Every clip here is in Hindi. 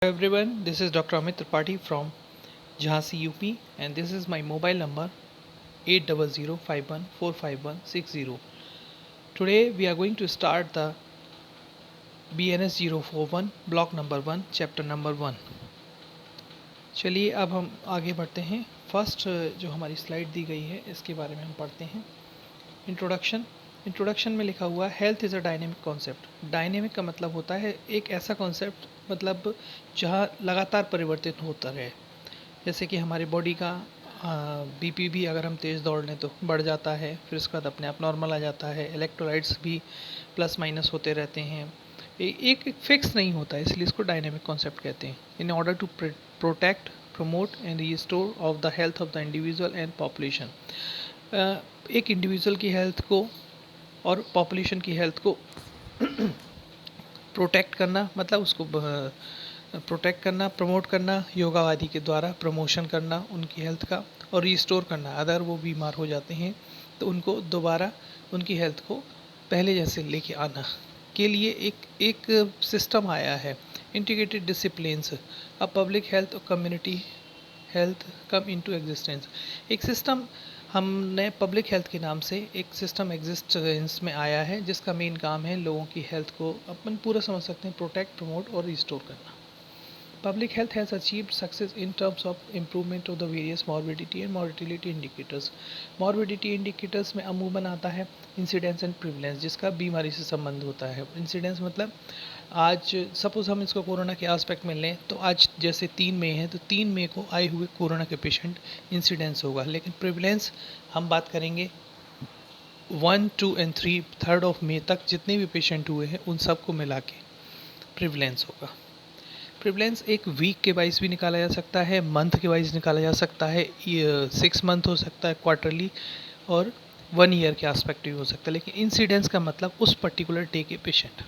Hello everyone, this is Dr. Amit Tripathi from Jhansi UP and this is my mobile number 8005145160. Today we are going to start the BNS 041 block number 1 chapter number 1. चलिए अब हम आगे बढ़ते हैं. फर्स्ट जो हमारी स्लाइड दी गई है इसके बारे में हम पढ़ते हैं. इंट्रोडक्शन में लिखा हुआ health is a dynamic concept. Dynamic का मतलब होता है एक ऐसा कॉन्सेप्ट मतलब जहाँ लगातार परिवर्तित होता रहे. जैसे कि हमारी बॉडी का बीपी भी अगर हम तेज़ दौड़ लें तो बढ़ जाता है, फिर उसके बाद अपने आप नॉर्मल आ जाता है. इलेक्ट्रोलाइट्स भी प्लस माइनस होते रहते हैं. एक फिक्स नहीं होता है, इसलिए इसको डायनेमिक कॉन्सेप्ट कहते हैं. In order to protect, promote and restore of the health of the individual and population. एक इंडिविजुअल की हेल्थ को और पॉपुलेशन की हेल्थ को प्रोटेक्ट करना मतलब उसको प्रोटेक्ट करना, प्रमोट करना, योगावादी के द्वारा प्रमोशन करना उनकी हेल्थ का, और रिस्टोर करना अगर वो बीमार हो जाते हैं तो उनको दोबारा उनकी हेल्थ को पहले जैसे लेके आना के लिए एक सिस्टम आया है. Integrated disciplines, a public health और community health come into existence. एक सिस्टम हमने पब्लिक हेल्थ के नाम से एक सिस्टम एग्जिस्टेंस में आया है जिसका मेन काम है लोगों की हेल्थ को अपन पूरा समझ सकते हैं प्रोटेक्ट, प्रमोट और रिस्टोर करना. Public health has achieved success in terms of improvement of the various morbidity and mortality indicators. Morbidity indicators में अमूमन आता है इंसिडेंस एंड प्रिवलेंस, जिसका बीमारी से संबंध होता है. इंसिडेंस मतलब आज सपोज हम इसको कोरोना के एस्पेक्ट में लें तो आज जैसे 3 मई है तो 3 मई को आए हुए कोरोना के पेशेंट इंसिडेंस होगा. लेकिन प्रिवलेंस हम बात करेंगे 1, 2 एंड 3 तक जितने भी पेशेंट हुए हैं उन सबको मिला के प्रिवलेंस होगा. प्रिवलेंस एक वीक के वाइज भी निकाला जा सकता है, मंथ के वाइज निकाला जा सकता है, 6 मंथ हो सकता है क्वार्टरली, और 1 ईयर के आस्पेक्ट भी हो सकता है. लेकिन इंसिडेंस का मतलब उस पर्टिकुलर डे के पेशेंट.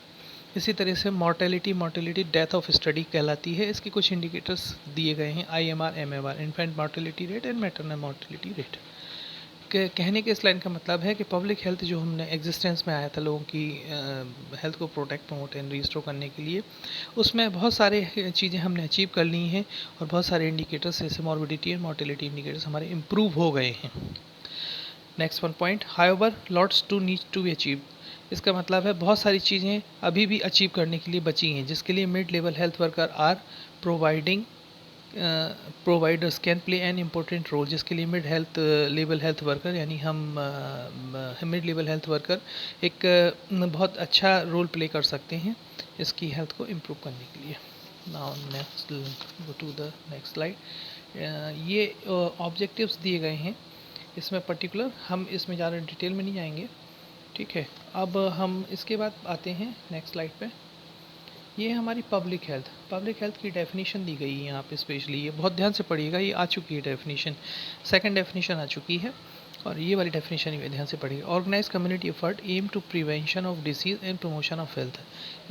इसी तरह से मोर्टेलिटी डेथ ऑफ स्टडी कहलाती है. इसके कुछ इंडिकेटर्स दिए गए हैं, IMR, MMR, infant mortality rate and maternal mortality rate. कहने के इस लाइन का मतलब है कि पब्लिक हेल्थ जो हमने एग्जिस्टेंस में आया था लोगों की हेल्थ को प्रोटेक्ट, प्रमोट एंड रिस्टोर करने के लिए, उसमें बहुत सारे चीज़ें हमने अचीव कर ली हैं और बहुत सारे इंडिकेटर्स जैसे मॉर्बिडिटी एंड मोर्टेलिटी इंडिकेटर्स हमारे इम्प्रूव हो गए हैं. Next one point, however lots to need to be achieve. इसका मतलब है बहुत सारी चीज़ें अभी भी अचीव करने के लिए बची हैं जिसके लिए mid level health worker or providers can play an important role. जिसके लिए मिड लेवल हेल्थ वर्कर यानी हम मिड लेवल हेल्थ वर्कर एक बहुत अच्छा रोल प्ले कर सकते हैं इसकी हेल्थ को इम्प्रूव करने के लिए. Now next, go to the next slide. ये ऑब्जेक्टिव्स दिए गए हैं. इसमें पर्टिकुलर हम इसमें ज़्यादा डिटेल में नहीं जाएंगे, ठीक है. अब हम इसके बाद आते हैं नेक्स्ट स्लाइड पे. ये हमारी पब्लिक हेल्थ की डेफिनेशन दी गई है यहाँ पे स्पेशली. ये बहुत ध्यान से पढ़िएगा, ये आ चुकी है डेफिनेशन, सेकंड डेफिनेशन आ चुकी है और ये वाली डेफिनेशन भी ध्यान से पढ़िएगा. Organise community effort aim to prevention of disease and promotion of health.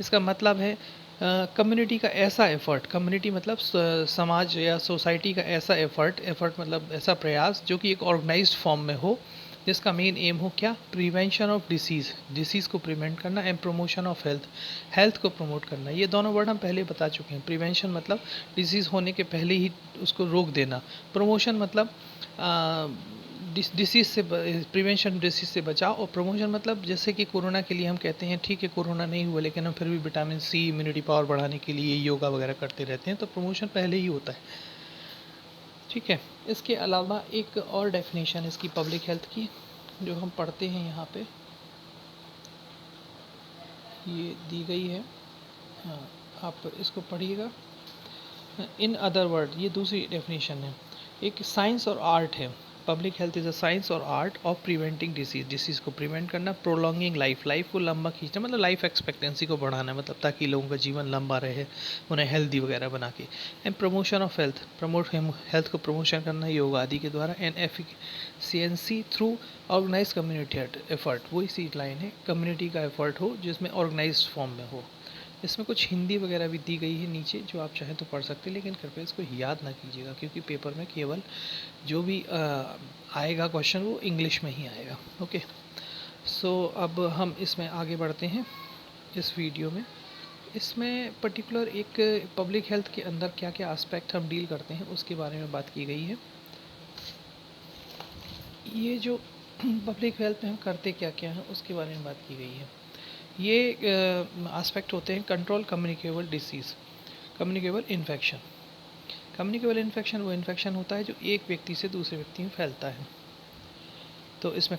इसका मतलब है कम्युनिटी का ऐसा एफर्ट, कम्युनिटी मतलब समाज या सोसाइटी का ऐसा एफर्ट मतलब ऐसा प्रयास जो कि एक ऑर्गेनाइज्ड फॉर्म में हो, जिसका मेन एम हो क्या, प्रिवेंशन ऑफ डिसीज़ को प्रिवेंट करना एंड प्रमोशन ऑफ हेल्थ को प्रमोट करना. ये दोनों वर्ड हम पहले बता चुके हैं. प्रिवेंशन मतलब डिसीज़ होने के पहले ही उसको रोक देना. प्रमोशन मतलब डिसीज़ से प्रिवेंशन, डिसीज़ से बचाव. और प्रमोशन मतलब जैसे कि कोरोना के लिए हम कहते हैं ठीक है कोरोना नहीं हुआ लेकिन हम फिर भी विटामिन सी, इम्यूनिटी पावर बढ़ाने के लिए योगा वगैरह करते रहते हैं, तो प्रमोशन पहले ही होता है, ठीक है. इसके अलावा एक और डेफिनेशन इसकी पब्लिक हेल्थ की जो हम पढ़ते हैं यहाँ पे, ये दी गई है. हाँ, आप इसको पढ़िएगा. इन अदर वर्ड, ये दूसरी डेफिनेशन है. एक साइंस और आर्ट है. Public health is a science और आर्ट ऑफ प्रिवेंटिंग डिसीज़ को प्रिवेंट करना, प्रोलॉन्गिंग लाइफ को लंबा खींचना मतलब लाइफ एक्सपेक्टेंसी को बढ़ाना, मतलब ताकि लोगों का जीवन लंबा रहे, उन्हें हेल्दी वगैरह बना के. एंड प्रमोशन ऑफ हेल्थ को प्रमोशन करना योग आदि के द्वारा. And efficiency through organise community effort. वही सी लाइन है, कम्युनिटी का एफर्ट हो जिसमें ऑर्गेनाइज फॉर्म में हो. इसमें कुछ हिंदी वगैरह भी दी गई है नीचे जो आप चाहें तो पढ़ सकते हैं, लेकिन कृपया इसको याद ना कीजिएगा क्योंकि पेपर में केवल जो भी आएगा क्वेश्चन वो इंग्लिश में ही आएगा. ओके, सो अब हम इसमें आगे बढ़ते हैं इस वीडियो में. इसमें पर्टिकुलर एक पब्लिक हेल्थ के अंदर क्या क्या एस्पेक्ट हम डील करते हैं उसके बारे में बात की गई है। ये जो पब्लिक हेल्थ में हम करते क्या क्या हैं उसके बारे में बात की गई है। ये एस्पेक्ट होते हैं control communicable disease, communicable infection. Communicable infection वो इन्फेक्शन होता है जो एक व्यक्ति से दूसरे व्यक्ति में फैलता है। तो इसमें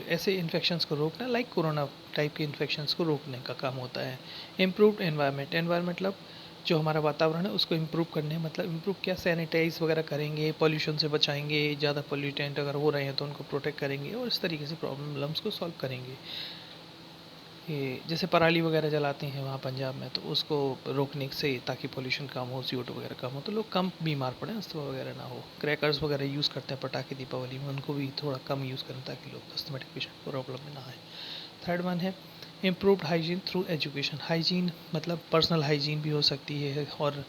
ऐसे इन्फेक्शंस को रोकना, लाइक कोरोना टाइप के इन्फेक्शंस को रोकने का काम होता है। इम्प्रूव्ड एनवायरनमेंट, एनवायरनमेंट मतलब जो हमारा वातावरण है उसको इम्प्रूव करने, मतलब इम्प्रूव क्या, सैनिटाइज वगैरह करेंगे, पॉल्यूशन से बचाएंगे, ज़्यादा पॉल्यूटेंट अगर हो रहे हैं तो उनको प्रोटेक्ट करेंगे और इस तरीके से प्रॉब्लम्स को सॉल्व करेंगे। ये जैसे पराली वगैरह जलाते हैं वहाँ पंजाब में, तो उसको रोकने से, ताकि पोल्यूशन कम हो, CO2 वगैरह कम हो, तो लोग कम बीमार पड़े, अस्थमा वगैरह ना हो। क्रैकर्स वगैरह यूज़ करते हैं पटाखे दीपावली में, उनको भी थोड़ा कम यूज़ करें ताकि लोग अस्थमेटिक पेशेंट को प्रॉब्लम में ना आए। थर्ड वन है improved hygiene through education. Hygiene मतलब पर्सनल हाइजीन भी हो सकती है, और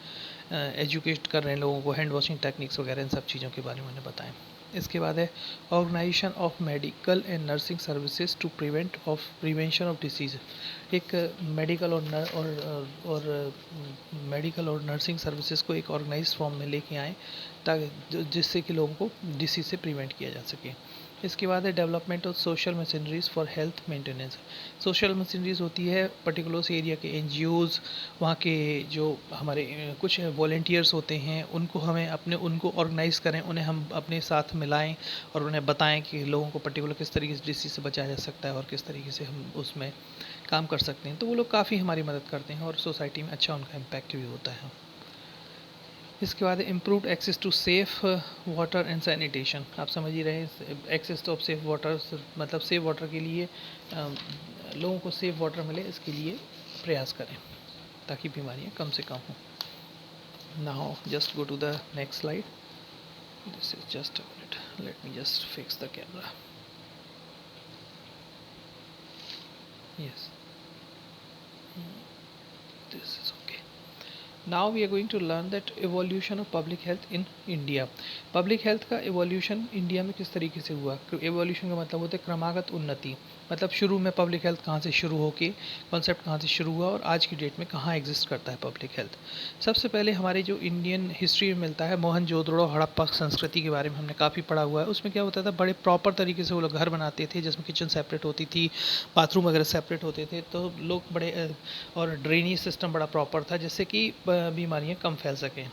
एजुकेट कर रहे हैं लोगों को, हैंड वॉशिंग टेक्निक्स वगैरह इन सब चीज़ों के बारे में उन्हें बताएं। इसके बाद है organisation of medical and nursing services to prevention of disease. एक मेडिकल और मेडिकल और नर्सिंग सर्विसेज को एक ऑर्गेनाइज फॉर्म में लेके आएँ, ताकि जिससे कि लोगों को डिसीज़ से प्रिवेंट किया जा सके। इसके बाद है development of social machineries for health maintenance. Social machineries होती है पर्टिकुलर उस एरिया के NGOs, वहाँ के जो हमारे कुछ वॉलेंटियर्स होते हैं, उनको हमें उनको ऑर्गेनाइज़ करें, उन्हें हम अपने साथ मिलाएं और उन्हें बताएं कि लोगों को पर्टिकुलर किस तरीके से डिसीज़ से बचाया जा सकता है और किस तरीके से हम उसमें काम कर सकते हैं। तो वो लोग काफ़ी हमारी मदद करते हैं और सोसाइटी में अच्छा उनका इम्पैक्ट भी होता है। इसके बाद improved access to safe water and sanitation. आप समझ ही रहे हैं, एक्सेस टू सेफ़ वाटर मतलब सेफ़ वाटर के लिए लोगों को सेफ़ वाटर मिले, इसके लिए प्रयास करें ताकि बीमारियां कम से कम हों। Now just go to the next slide. This is just a minute, let me just fix the camera. Yes, this is okay. Now we are going to learn that evolution of public health in India. Public health का एवोल्यूशन इंडिया में किस तरीके से हुआ। एवोल्यूशन का मतलब होता है क्रमागत उन्नति, मतलब शुरू में पब्लिक हेल्थ कहाँ से शुरू होके, कॉन्सेप्ट कहाँ से शुरू हुआ और आज की डेट में कहाँ एग्जिस्ट करता है पब्लिक हेल्थ। सबसे पहले हमारे जो इंडियन हिस्ट्री में मिलता है, मोहनजोदड़ो हड़प्पा संस्कृति के बारे में हमने काफ़ी पढ़ा हुआ है। उसमें क्या होता था, बड़े प्रॉपर तरीके से वो लोग घर बनाते थे, जिसमें किचन सेपरेट होती थी, बाथरूम वगैरह सेपरेट होते थे, तो लोग बड़े और ड्रेनेज सिस्टम बड़ा प्रॉपर था, जिससे कि बीमारियां कम फैल सकें।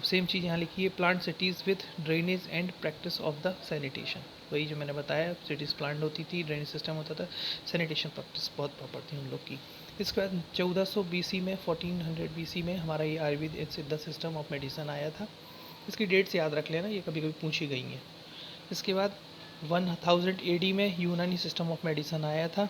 सेम चीज़ यहाँ लिखी है, plant cities with drainage and practice of the sanitation. वही जो मैंने बताया, सिटीज़ प्लांट होती थी, ड्रेनेज सिस्टम होता था, सैनिटेशन प्रैक्टिस बहुत प्रॉपर थी उन लोग की। इसके बाद 1400 BC में, 1400 BC में हमारा ये Ayurveda Siddha system of medicine आया था। इसकी डेट्स याद रख लेना, ये कभी कभी पूछी गई हैं। इसके बाद 1000 AD में यूनानी सिस्टम ऑफ मेडिसन आया था।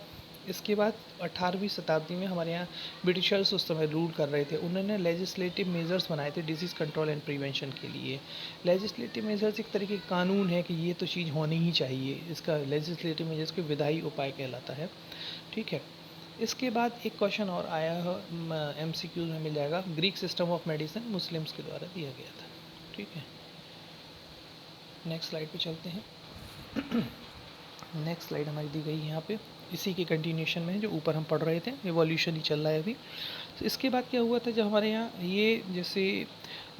इसके बाद 18वीं शताब्दी में हमारे यहाँ ब्रिटिशर्स उस समय रूल कर रहे थे, उन्होंने लेजिस्लेटिव मेजर्स बनाए थे डिजीज़ कंट्रोल एंड प्रिवेंशन के लिए। लेजिस्लेटिव मेजर्स एक तरह के कानून है कि ये तो चीज़ होनी ही चाहिए, इसका लेजिस्लेटिव मेजर्स को विधायी उपाय कहलाता है। ठीक है। इसके बाद एक क्वेश्चन और आया है, MCQ में मिल जाएगा, Greek system of medicine Muslims के द्वारा दिया गया था। ठीक है, नेक्स्ट स्लाइड पे चलते हैं। नेक्स्ट स्लाइड हमारी दी गई है यहाँ पे, इसी के कंटिन्यूशन में जो ऊपर हम पढ़ रहे थे, एवोल्यूशन ही चल रहा है अभी। तो इसके बाद क्या हुआ था, जब हमारे यहाँ ये जैसे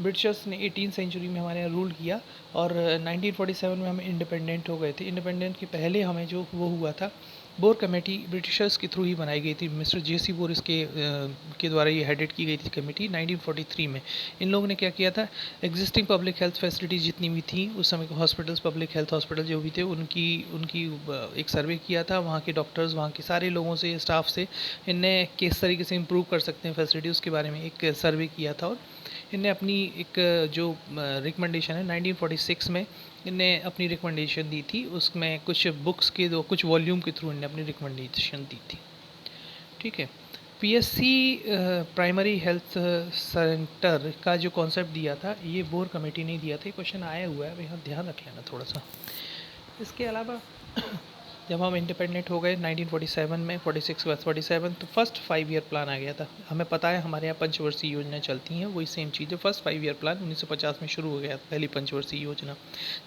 ब्रिटिशर्स ने 18th सेंचुरी में हमारे यहाँ रूल किया और 1947 में हम इंडिपेंडेंट हो गए थे। इंडिपेंडेंट के पहले हमें जो वो हुआ था, बोर कमेटी ब्रिटिशर्स के थ्रू ही बनाई गई थी। मिस्टर JC बोर इसके के द्वारा ये हेडेड की गई थी कमेटी 1943 में। इन लोगों ने क्या किया था, एग्जिस्टिंग पब्लिक हेल्थ फैसिलिटीज़ जितनी भी थी उस समय के हॉस्पिटल्स, पब्लिक हेल्थ हॉस्पिटल जो भी थे, उनकी उनकी एक सर्वे किया था, वहाँ के डॉक्टर्स, वहाँ के सारे लोगों से, स्टाफ से, इनने किस तरीके से इम्प्रूव कर सकते हैं फैसिलिटी, उसके बारे में एक सर्वे किया था। और इनने अपनी एक जो रिकमेंडेशन है 1946 में इनने अपनी रिकमेंडेशन दी थी, उसमें कुछ बुक्स के कुछ वॉल्यूम के थ्रू इनने अपनी रिकमेंडेशन दी थी। ठीक है। PSC प्राइमरी हेल्थ सेंटर का जो कॉन्सेप्ट दिया था, ये बोर कमेटी ने दिया था। क्वेश्चन आया हुआ है, यहाँ ध्यान रख लेना थोड़ा सा। इसके अलावा जब हम इंडिपेंडेंट हो गए 1947 में, 46 के बाद 47, तो फर्स्ट 5 ईयर प्लान आ गया था। हमें पता है हमारे यहाँ पंचवर्षीय योजना चलती हैं, वही सेम चीज़ है। फर्स्ट 5 ईयर प्लान 1950 में शुरू हो गया था, पहली पंचवर्षीय योजना,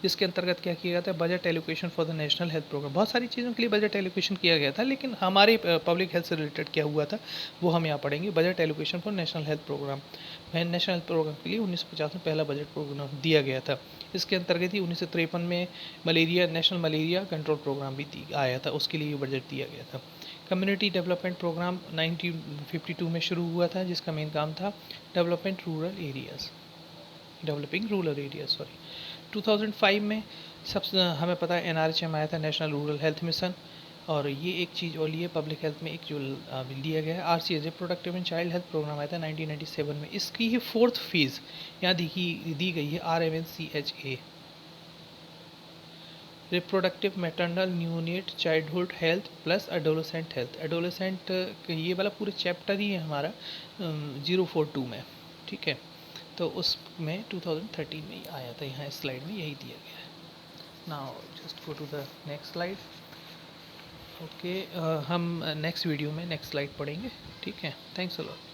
जिसके अंतर्गत क्या किया गया था, budget allocation for the national health programme. बहुत सारी चीज़ों के लिए बजट एलोकेशन किया गया था, लेकिन हमारे पब्लिक हेल्थ से रिलेटेड क्या हुआ था वो हम यहाँ पढ़ेंगे। Budget allocation for national health programme, national health programme के लिए 1950 में पहला बजट प्रोग्राम दिया गया था। इसके अंतर्गत ही 1953 में malaria, national malaria control programme भी आया था, उसके लिए बजट दिया गया था। कम्युनिटी डेवलपमेंट प्रोग्राम 1952 में शुरू हुआ था, जिसका मेन काम था development rural areas, developing rural areas, sorry. 2005 में सब हमें पता है NRHM आया था, नेशनल रूरल हेल्थ मिशन। और ये एक चीज़ और लिए पब्लिक हेल्थ में एक जो लिया गया है, RCH reproductive and child health programme आया था 1997 में। इसकी ही 4th फेज़ यहाँ दी गई है, RMNCHA, reproductive maternal neonate childhood health plus adolescent health. Adolescent ये वाला पूरे चैप्टर ही है हमारा 042 में, ठीक है। तो उसमें 2013 में ही आया था, यहाँ स्लाइड में यही दिया गया है। Now just go to the next slide. Okay, हम नेक्स्ट वीडियो में नेक्स्ट स्लाइड पढ़ेंगे, ठीक है। Thanks a lot.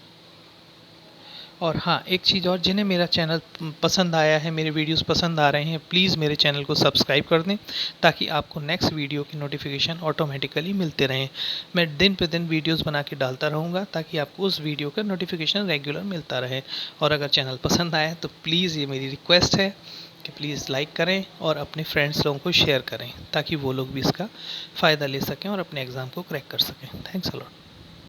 और हाँ, एक चीज़ और, जिन्हें मेरा चैनल पसंद आया है, मेरे वीडियोस पसंद आ रहे हैं, प्लीज़ मेरे चैनल को सब्सक्राइब कर दें, ताकि आपको नेक्स्ट वीडियो की नोटिफिकेशन ऑटोमेटिकली मिलते रहें। मैं दिन पे दिन वीडियोस बना के डालता रहूँगा, ताकि आपको उस वीडियो का नोटिफिकेशन रेगुलर मिलता रहे। और अगर चैनल पसंद आए तो प्लीज़, ये मेरी रिक्वेस्ट है कि प्लीज़ लाइक करें और अपने फ्रेंड्स लोगों को शेयर करें, ताकि वो लोग भी इसका फ़ायदा ले सकें और अपने एग्ज़ाम को क्रैक कर सकें। Thanks a lot.